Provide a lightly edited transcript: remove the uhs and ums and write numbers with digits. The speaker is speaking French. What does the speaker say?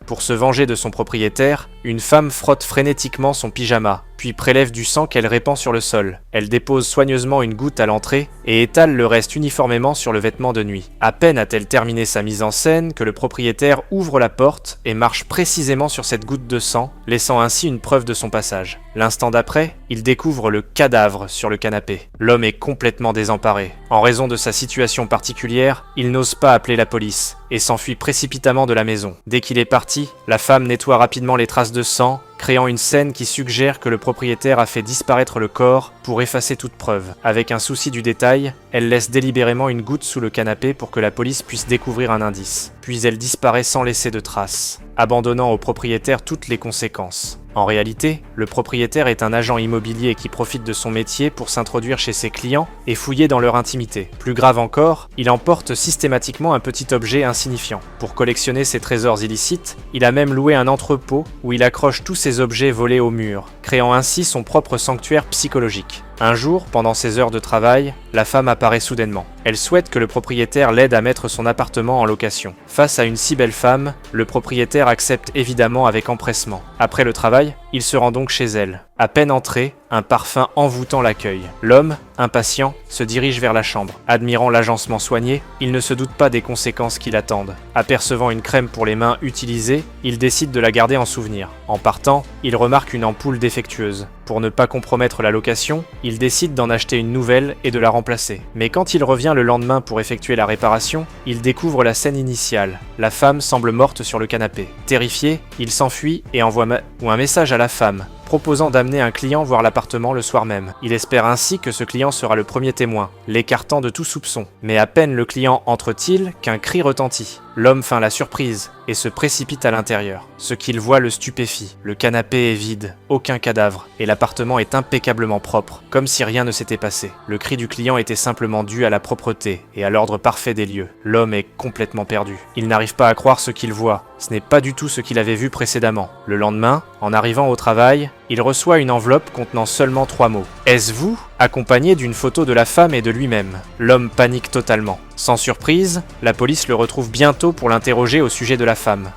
Pour se venger de son propriétaire, une femme frotte frénétiquement son pyjama, puis prélève du sang qu'elle répand sur le sol. Elle dépose soigneusement une goutte à l'entrée et étale le reste uniformément sur le vêtement de nuit. À peine a-t-elle terminé sa mise en scène que le propriétaire ouvre la porte et marche précisément sur cette goutte de sang, laissant ainsi une preuve de son passage. L'instant d'après, il découvre le cadavre sur le canapé. L'homme est complètement désemparé. En raison de sa situation particulière, il n'ose pas appeler la police et s'enfuit précipitamment de la maison. Dès qu'il est parti, la femme nettoie rapidement les traces de sang, créant une scène qui suggère que le propriétaire a fait disparaître le corps pour effacer toute preuve. Avec un souci du détail, elle laisse délibérément une goutte sous le canapé pour que la police puisse découvrir un indice. Puis elle disparaît sans laisser de traces, abandonnant au propriétaire toutes les conséquences. En réalité, le propriétaire est un agent immobilier qui profite de son métier pour s'introduire chez ses clients et fouiller dans leur intimité. Plus grave encore, il emporte systématiquement un petit objet insignifiant. Pour collectionner ses trésors illicites, il a même loué un entrepôt où il accroche tous ses objets volés au mur, créant ainsi son propre sanctuaire psychologique. Un jour, pendant ses heures de travail, la femme apparaît soudainement. Elle souhaite que le propriétaire l'aide à mettre son appartement en location. Face à une si belle femme, le propriétaire accepte évidemment avec empressement. Après le travail, il se rend donc chez elle. À peine entré, un parfum envoûtant l'accueille. L'homme, impatient, se dirige vers la chambre. Admirant l'agencement soigné, il ne se doute pas des conséquences qui l'attendent. Apercevant une crème pour les mains utilisée, il décide de la garder en souvenir. En partant, il remarque une ampoule défectueuse. Pour ne pas compromettre la location, il décide d'en acheter une nouvelle et de la remplacer. Mais quand il revient le lendemain pour effectuer la réparation, il découvre la scène initiale. La femme semble morte sur le canapé. Terrifié, il s'enfuit et envoie un message à la femme, proposant d'amener un client voir l'appartement le soir même. Il espère ainsi que ce client sera le premier témoin, l'écartant de tout soupçon. Mais à peine le client entre-t-il qu'un cri retentit. L'homme feint la surprise et se précipite à l'intérieur. Ce qu'il voit le stupéfie. Le canapé est vide, aucun cadavre, et l'appartement est impeccablement propre, comme si rien ne s'était passé. Le cri du client était simplement dû à la propreté et à l'ordre parfait des lieux. L'homme est complètement perdu. Il n'arrive pas à croire ce qu'il voit. Ce n'est pas du tout ce qu'il avait vu précédemment. Le lendemain, en arrivant au travail, il reçoit une enveloppe contenant seulement 3 mots. « Est-ce vous ?» accompagné d'une photo de la femme et de lui-même. L'homme panique totalement. Sans surprise, la police le retrouve bientôt pour l'interroger au sujet de la femme.